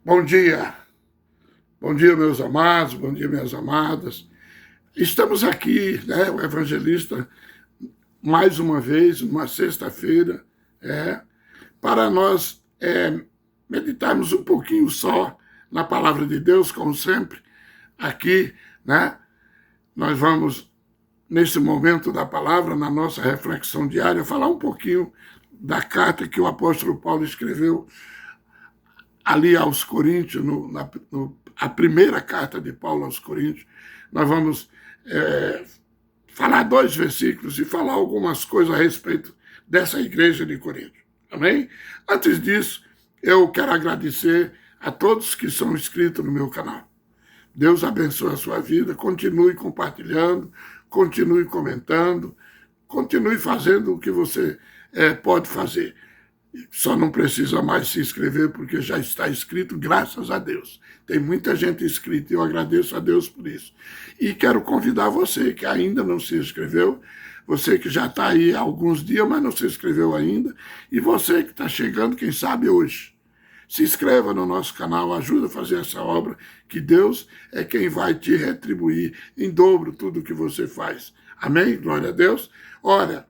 Bom dia, meus amados, bom dia, minhas amadas. Estamos aqui, né, o evangelista, mais uma vez, uma sexta-feira, para nós meditarmos um pouquinho só na palavra de Deus, como sempre, aqui, né? Nós vamos, nesse momento da palavra, na nossa reflexão diária, falar um pouquinho da carta que o apóstolo Paulo escreveu ali aos Coríntios, a primeira carta de Paulo aos Coríntios. Nós vamos falar 2 versículos e falar algumas coisas a respeito dessa igreja de Corinto. Amém? Antes disso, eu quero agradecer a todos que são inscritos no meu canal. Deus abençoe a sua vida, continue compartilhando, continue comentando, continue fazendo o que você pode fazer. Só não precisa mais se inscrever porque já está inscrito, graças a Deus. Tem muita gente inscrita e eu agradeço a Deus por isso. E quero convidar você que ainda não se inscreveu, você que já está aí há alguns dias, mas não se inscreveu ainda, e você que está chegando, quem sabe hoje. Se inscreva no nosso canal, ajuda a fazer essa obra, que Deus é quem vai te retribuir em dobro tudo o que você faz. Amém? Glória a Deus. Olha,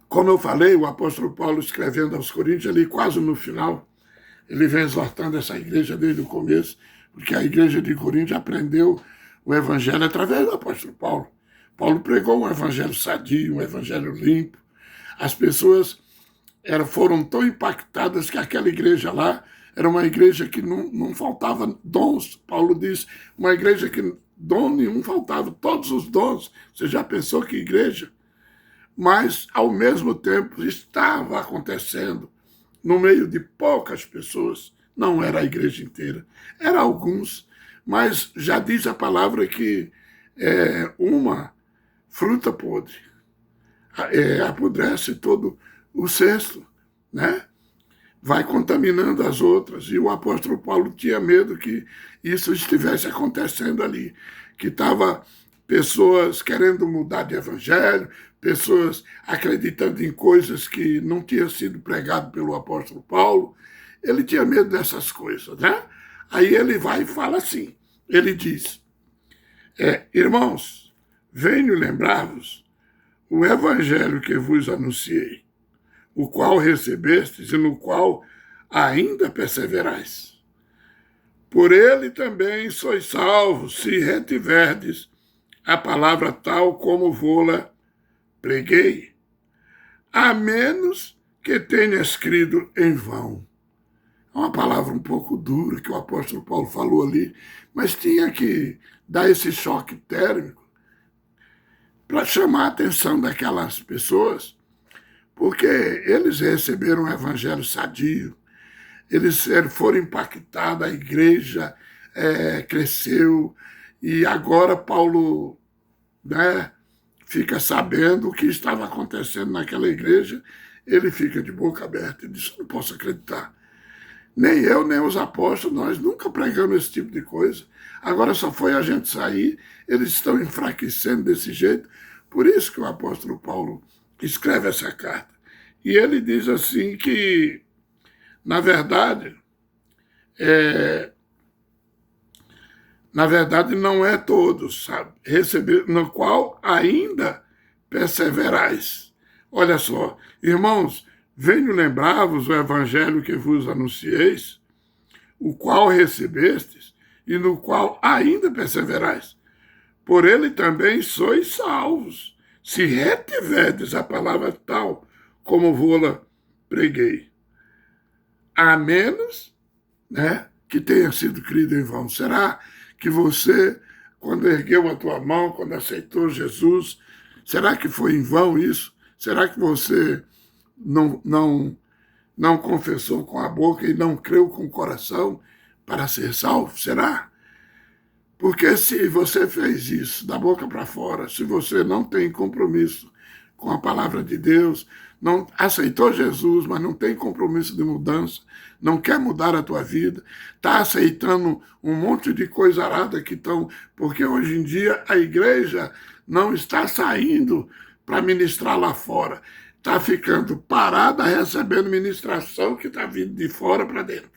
como eu falei, o apóstolo Paulo escrevendo aos Coríntios, ali quase no final, ele vem exortando essa igreja desde o começo, porque a igreja de Coríntios aprendeu o evangelho através do apóstolo Paulo. Paulo pregou um evangelho sadio, um evangelho limpo. As pessoas foram tão impactadas que aquela igreja lá era uma igreja que não faltava dons. Paulo diz, uma igreja que dom nenhum faltava, todos os dons. Você já pensou que igreja? Mas, ao mesmo tempo, estava acontecendo no meio de poucas pessoas, não era a igreja inteira, era alguns, mas já diz a palavra que uma fruta podre apodrece todo o cesto, né? Vai contaminando as outras, e o apóstolo Paulo tinha medo que isso estivesse acontecendo ali, que estava pessoas querendo mudar de evangelho, pessoas acreditando em coisas que não tinham sido pregado pelo apóstolo Paulo. Ele tinha medo dessas coisas, né? Aí ele vai e fala assim, ele diz, irmãos, venho lembrar-vos o evangelho que vos anunciei, o qual recebestes e no qual ainda perseverais. Por ele também sois salvos, se retiverdes a palavra tal como vô-la preguei, a menos que tenha escrito em vão. É uma palavra um pouco dura que o apóstolo Paulo falou ali, mas tinha que dar esse choque térmico para chamar a atenção daquelas pessoas, porque eles receberam um evangelho sadio, eles foram impactados, a igreja cresceu, e agora Paulo, né, fica sabendo o que estava acontecendo naquela igreja, ele fica de boca aberta e diz, não posso acreditar. Nem eu, nem os apóstolos, nós nunca pregamos esse tipo de coisa. Agora só foi a gente sair, eles estão enfraquecendo desse jeito. Por isso que o apóstolo Paulo escreve essa carta. E ele diz assim que, na verdade, não é todos, sabe? Receber, no qual ainda perseverais. Olha só, irmãos, venho lembrar-vos o evangelho que vos anuncieis, o qual recebestes e no qual ainda perseverais. Por ele também sois salvos, se retiverdes a palavra tal como vô-la preguei. A menos, né, que tenha sido crido em vão. Será que você, quando ergueu a tua mão, quando aceitou Jesus, será que foi em vão isso? Será que você não confessou com a boca e não creu com o coração para ser salvo? Será? Porque se você fez isso da boca para fora, se você não tem compromisso com a palavra de Deus, não aceitou Jesus, mas não tem compromisso de mudança, não quer mudar a tua vida, está aceitando um monte de coisa arada que estão... Porque hoje em dia a igreja não está saindo para ministrar lá fora. Está ficando parada recebendo ministração que está vindo de fora para dentro.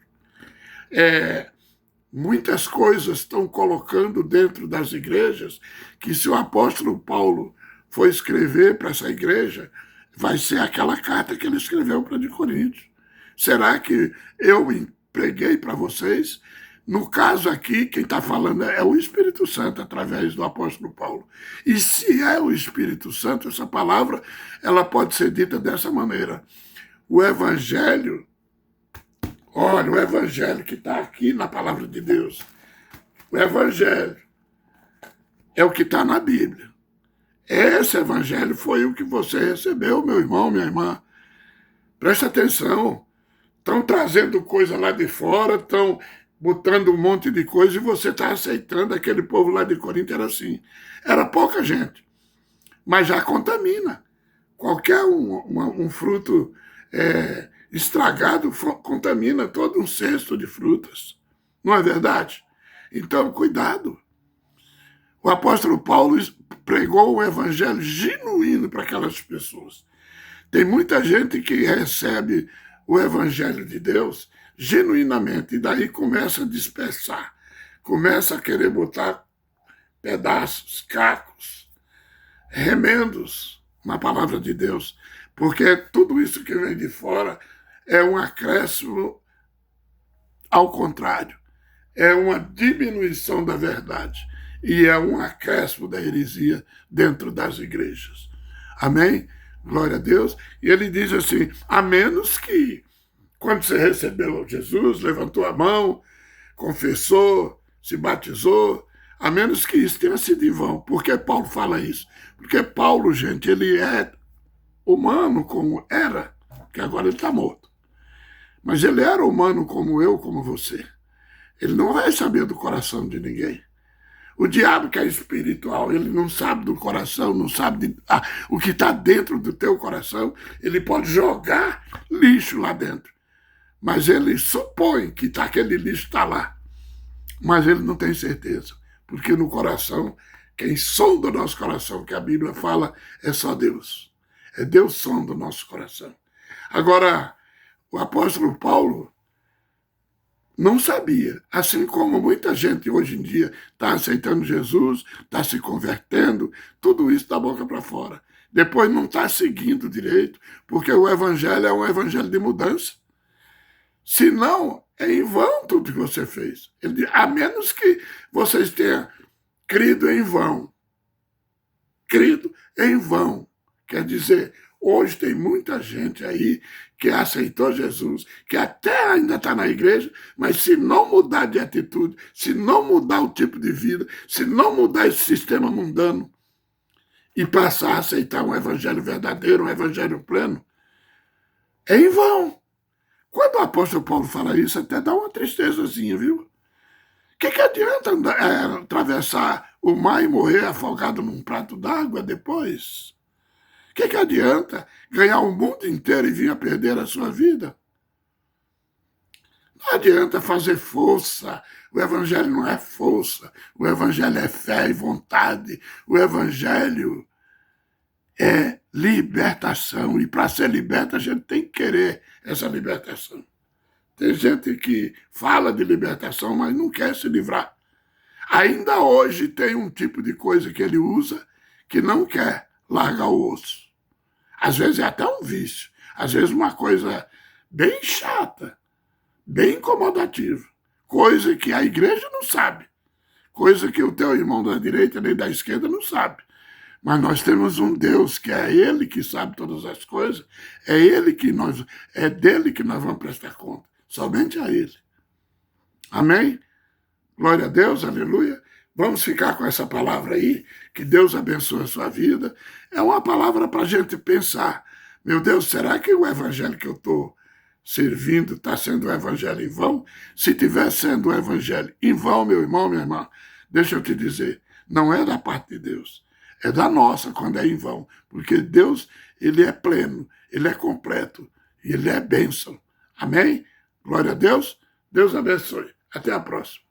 Muitas coisas estão colocando dentro das igrejas que, se o apóstolo Paulo for escrever para essa igreja, vai ser aquela carta que ele escreveu para de Coríntios. Será que eu preguei para vocês? No caso aqui, quem está falando é o Espírito Santo, através do apóstolo Paulo. E se é o Espírito Santo, essa palavra ela pode ser dita dessa maneira. O Evangelho, olha, o Evangelho que está aqui na palavra de Deus, o Evangelho é o que está na Bíblia. Esse Evangelho foi o que você recebeu, meu irmão, minha irmã. Presta atenção. Estão trazendo coisa lá de fora, estão botando um monte de coisa e você está aceitando. Aquele povo lá de Corinto era assim. Era pouca gente, mas já contamina. Qualquer um fruto estragado contamina todo um cesto de frutas. Não é verdade? Então, cuidado. O apóstolo Paulo pregou um evangelho genuíno para aquelas pessoas. Tem muita gente que recebe o evangelho de Deus genuinamente, e daí começa a dispersar, começa a querer botar pedaços, cacos, remendos na palavra de Deus, porque tudo isso que vem de fora é um acréscimo ao contrário, é uma diminuição da verdade e é um acréscimo da heresia dentro das igrejas. Amém? Glória a Deus. E ele diz assim, a menos que, quando você recebeu Jesus, levantou a mão, confessou, se batizou, a menos que isso tenha sido em vão. Por que Paulo fala isso? Porque Paulo, gente, ele é humano como era, que agora ele está morto. Mas ele era humano como eu, como você. Ele não vai saber do coração de ninguém. O diabo, que é espiritual, ele não sabe do coração, não sabe o que está dentro do teu coração. Ele pode jogar lixo lá dentro. Mas ele supõe que aquele lixo está lá. Mas ele não tem certeza. Porque no coração, quem sonda o nosso coração, que a Bíblia fala, é só Deus. É Deus sonda o nosso coração. Agora, o apóstolo Paulo não sabia, assim como muita gente hoje em dia está aceitando Jesus, está se convertendo, tudo isso da boca para fora. Depois não está seguindo direito, porque o evangelho é um evangelho de mudança. Senão, é em vão tudo que você fez. Ele diz, a menos que vocês tenham crido em vão. Crido em vão. Quer dizer, hoje tem muita gente aí que aceitou Jesus, que até ainda está na igreja, mas se não mudar de atitude, se não mudar o tipo de vida, se não mudar esse sistema mundano e passar a aceitar um evangelho verdadeiro, um evangelho pleno, é em vão. Quando o apóstolo Paulo fala isso, até dá uma tristezazinha, viu? O que adianta atravessar o mar e morrer afogado num prato d'água depois? O que adianta ganhar o mundo inteiro e vir a perder a sua vida? Não adianta fazer força. O evangelho não é força. O evangelho é fé e vontade. O evangelho é libertação. E para ser liberta, a gente tem que querer essa libertação. Tem gente que fala de libertação, mas não quer se livrar. Ainda hoje tem um tipo de coisa que ele usa que não quer largar o osso. Às vezes é até um vício. Às vezes uma coisa bem chata, bem incomodativa. Coisa que a igreja não sabe. Coisa que o teu irmão da direita nem da esquerda não sabe. Mas nós temos um Deus que é Ele que sabe todas as coisas. É dele que nós vamos prestar conta. Somente a Ele. Amém? Glória a Deus, aleluia. Vamos ficar com essa palavra aí, que Deus abençoe a sua vida. É uma palavra para a gente pensar. Meu Deus, será que o evangelho que eu estou servindo está sendo o evangelho em vão? Se estiver sendo o evangelho em vão, meu irmão, minha irmã, deixa eu te dizer, não é da parte de Deus, é da nossa quando é em vão. Porque Deus, Ele é pleno, Ele é completo, e Ele é bênção. Amém? Glória a Deus. Deus abençoe. Até a próxima.